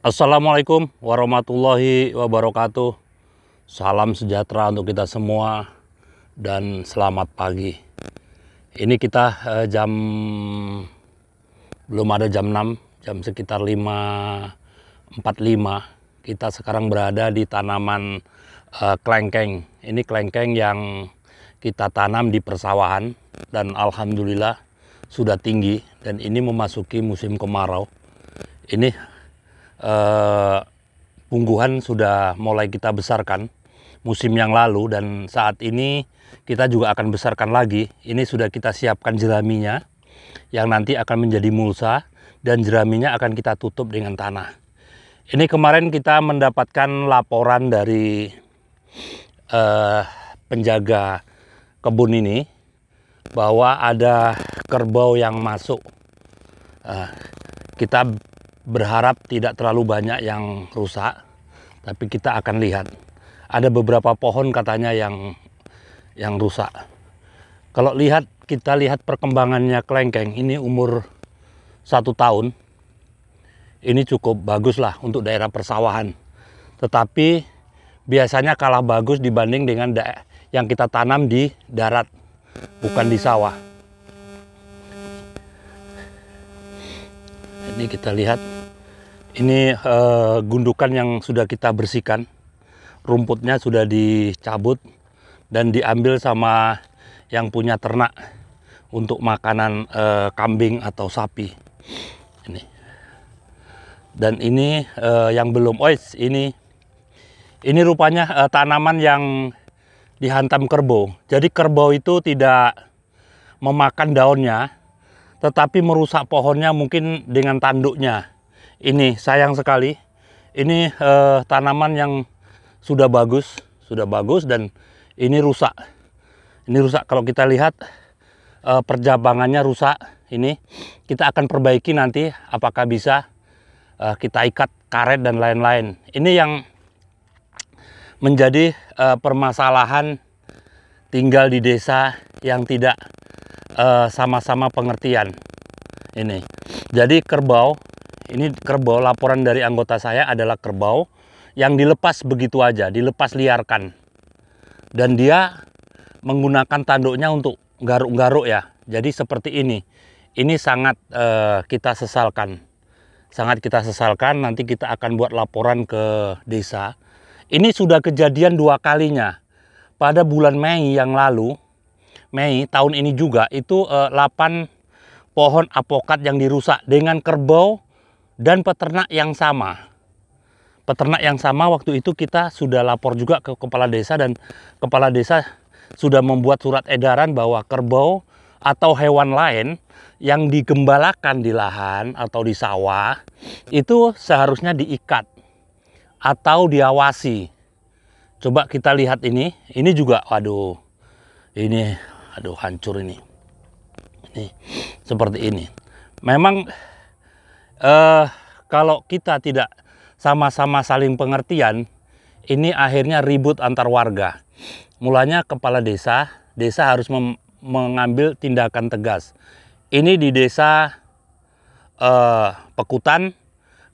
Assalamualaikum warahmatullahi wabarakatuh. Salam sejahtera untuk kita semua dan selamat pagi. Ini kita belum ada jam 6, jam sekitar 5.45. Kita sekarang berada di tanaman klengkeng. Ini klengkeng yang kita tanam di persawahan dan alhamdulillah sudah tinggi dan ini memasuki musim kemarau. Ini pungguhan sudah mulai kita besarkan musim yang lalu dan saat ini kita juga akan besarkan lagi. Ini sudah kita siapkan jeraminya yang nanti akan menjadi mulsa dan jeraminya akan kita tutup dengan tanah. Ini kemarin kita mendapatkan laporan dari penjaga kebun ini bahwa ada kerbau yang masuk. Kita berharap tidak terlalu banyak yang rusak, tapi kita akan lihat. Ada beberapa pohon katanya yang rusak. Kalau kita lihat perkembangannya klengkeng, ini umur 1 tahun. Ini cukup bagus lah untuk daerah persawahan. Tetapi biasanya kalah bagus dibanding dengan yang kita tanam di darat, bukan di sawah. Ini kita lihat, ini gundukan yang sudah kita bersihkan, rumputnya sudah dicabut dan diambil sama yang punya ternak untuk makanan kambing atau sapi. Ini. Dan ini yang belum, ini rupanya tanaman yang dihantam kerbau. Jadi kerbau itu tidak memakan daunnya, tetapi merusak pohonnya mungkin dengan tanduknya. Ini sayang sekali. Ini tanaman yang sudah bagus dan ini rusak. Ini rusak. Kalau kita lihat perjabangannya rusak. Ini kita akan perbaiki nanti. Apakah bisa kita ikat karet dan lain-lain. Ini yang menjadi permasalahan tinggal di desa yang tidak sama-sama pengertian. Ini jadi kerbau, ini kerbau, laporan dari anggota saya adalah kerbau yang dilepas begitu aja, dilepas liarkan, dan dia menggunakan tanduknya untuk garuk-garuk ya. Jadi seperti ini sangat kita sesalkan, nanti kita akan buat laporan ke desa. Ini sudah kejadian 2 kalinya. Pada bulan Mei yang lalu, Mei tahun ini juga, itu 8 pohon apokat yang dirusak dengan kerbau dan peternak yang sama. Peternak yang sama waktu itu kita sudah lapor juga ke kepala desa dan kepala desa sudah membuat surat edaran bahwa kerbau atau hewan lain yang digembalakan di lahan atau di sawah itu seharusnya diikat atau diawasi. Coba kita lihat ini juga, waduh, ini hancur ini seperti ini. Memang kalau kita tidak sama-sama saling pengertian, ini akhirnya ribut antar warga. Mulanya kepala desa harus mengambil tindakan tegas. Ini di desa Pekutan,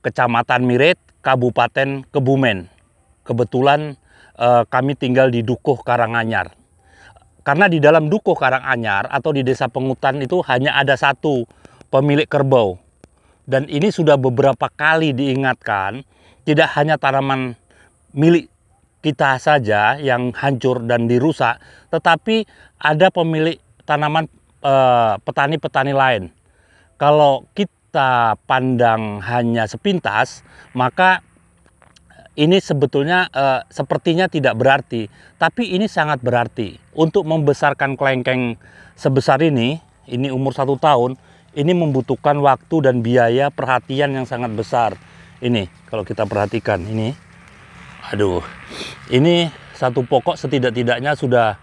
Kecamatan Mirit, Kabupaten Kebumen. Kebetulan kami tinggal di Dukuh Karanganyar. Karena di dalam Dukuh Karanganyar atau di desa Pengutan itu hanya ada 1 pemilik kerbau. Dan ini sudah beberapa kali diingatkan, tidak hanya tanaman milik kita saja yang hancur dan dirusak, tetapi ada pemilik tanaman petani-petani lain. Kalau kita pandang hanya sepintas, maka ini sebetulnya sepertinya tidak berarti, tapi ini sangat berarti. Untuk membesarkan klengkeng sebesar ini umur 1 tahun, ini membutuhkan waktu dan biaya perhatian yang sangat besar. Ini kalau kita perhatikan ini, ini 1 pokok setidak-tidaknya sudah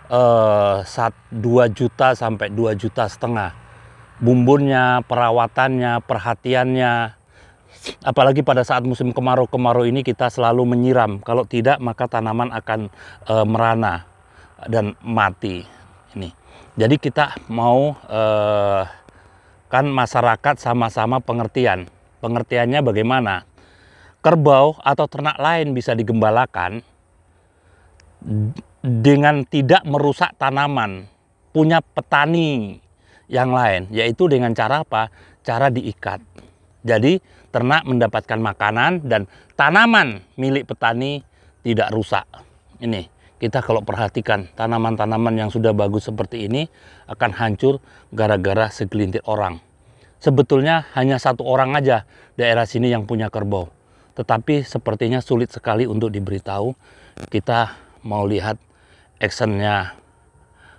2 juta sampai 2,5 juta. Bumbunnya, perawatannya, perhatiannya. Apalagi pada saat musim kemarau ini kita selalu menyiram. Kalau tidak maka tanaman akan merana dan mati. Ini. Jadi kita mau kan masyarakat sama-sama pengertian. Pengertiannya bagaimana? kerbau atau ternak lain bisa digembalakan dengan tidak merusak tanaman punya petani yang lain, yaitu dengan cara apa? Cara diikat. Jadi ternak mendapatkan makanan dan tanaman milik petani tidak rusak. Ini kita kalau perhatikan tanaman-tanaman yang sudah bagus seperti ini akan hancur gara-gara segelintir orang. Sebetulnya hanya satu orang aja daerah sini yang punya kerbau. Tetapi sepertinya sulit sekali untuk diberitahu. Kita mau lihat actionnya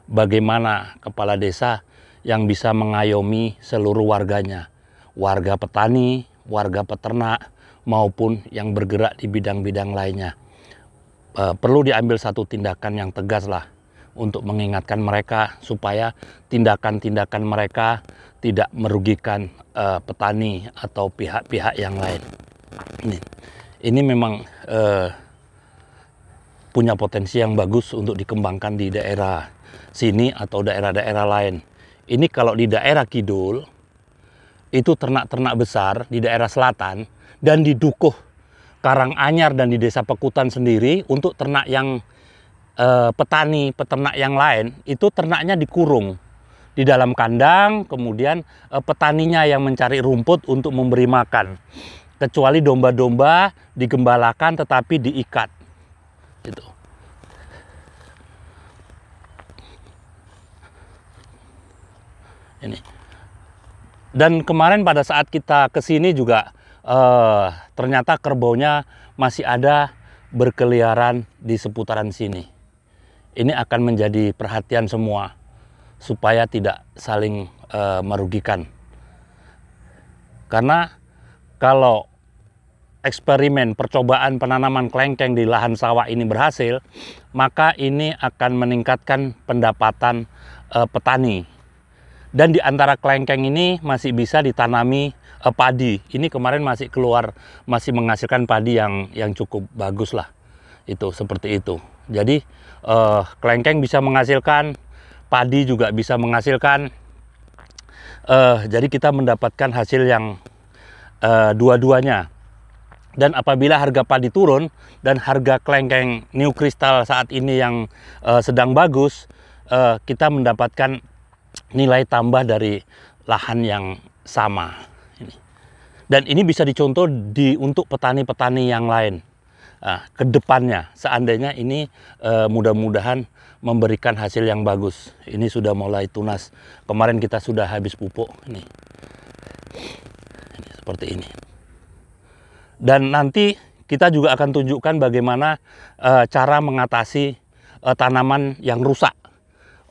bagaimana kepala desa yang bisa mengayomi seluruh warganya. Warga petani, warga peternak, maupun yang bergerak di bidang-bidang lainnya. Perlu diambil satu tindakan yang tegas lah untuk mengingatkan mereka supaya tindakan-tindakan mereka tidak merugikan petani atau pihak-pihak yang lain. Ini memang punya potensi yang bagus untuk dikembangkan di daerah sini atau daerah-daerah lain. Ini kalau di daerah Kidul, itu ternak-ternak besar di daerah selatan dan di Dukuh, Karanganyar dan di Desa Pekutan sendiri untuk ternak yang petani, peternak yang lain, itu ternaknya dikurung di dalam kandang, kemudian petaninya yang mencari rumput untuk memberi makan. Kecuali domba-domba digembalakan tetapi diikat. Gitu. Ini. Dan kemarin pada saat kita kesini juga ternyata kerbaunya masih ada berkeliaran di seputaran sini. Ini akan menjadi perhatian semua supaya tidak saling merugikan. Karena kalau eksperimen percobaan penanaman kelengkeng di lahan sawah ini berhasil, maka ini akan meningkatkan pendapatan petani. Dan di antara kelengkeng ini masih bisa ditanami padi. Ini kemarin masih keluar, masih menghasilkan padi yang cukup bagus lah. Itu seperti itu. Jadi kelengkeng bisa menghasilkan, padi juga bisa menghasilkan. Jadi kita mendapatkan hasil yang dua-duanya. Dan apabila harga padi turun dan harga kelengkeng new crystal saat ini yang sedang bagus, kita mendapatkan nilai tambah dari lahan yang sama. Dan ini bisa dicontoh untuk petani-petani yang lain. Ke depannya, seandainya ini mudah-mudahan memberikan hasil yang bagus. Ini sudah mulai tunas. Kemarin kita sudah habis pupuk. Ini seperti ini. Dan nanti kita juga akan tunjukkan bagaimana cara mengatasi tanaman yang rusak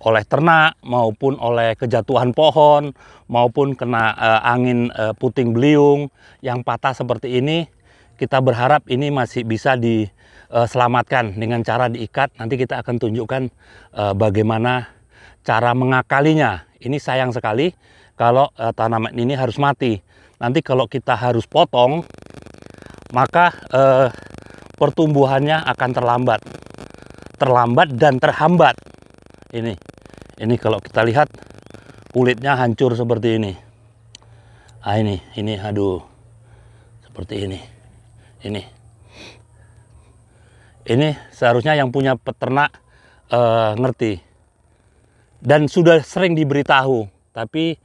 oleh ternak maupun oleh kejatuhan pohon maupun kena angin puting beliung yang patah seperti ini. Kita berharap ini masih bisa diselamatkan dengan cara diikat. Nanti kita akan tunjukkan bagaimana cara mengakalinya. Ini sayang sekali kalau tanaman ini harus mati. Nanti kalau kita harus potong, maka pertumbuhannya akan terlambat dan terhambat. Ini kalau kita lihat kulitnya hancur seperti ini. Ini aduh, seperti ini. Ini seharusnya yang punya peternak ngerti dan sudah sering diberitahu, tapi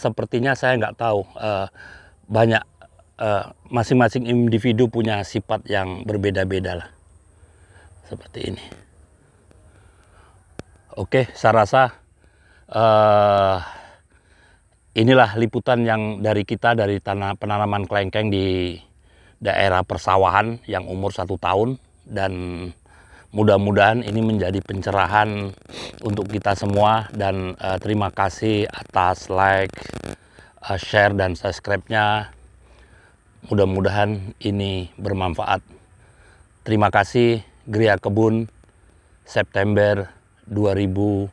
sepertinya saya nggak tahu. Banyak masing-masing individu punya sifat yang berbeda-beda lah, seperti ini. Oke, saya rasa inilah liputan yang dari kita dari penanaman kelengkeng di daerah persawahan yang umur 1 tahun, dan mudah-mudahan ini menjadi pencerahan untuk kita semua. Dan terima kasih atas like, share dan subscribe-nya. Mudah-mudahan ini bermanfaat. Terima kasih. Gria Kebun, September 2022.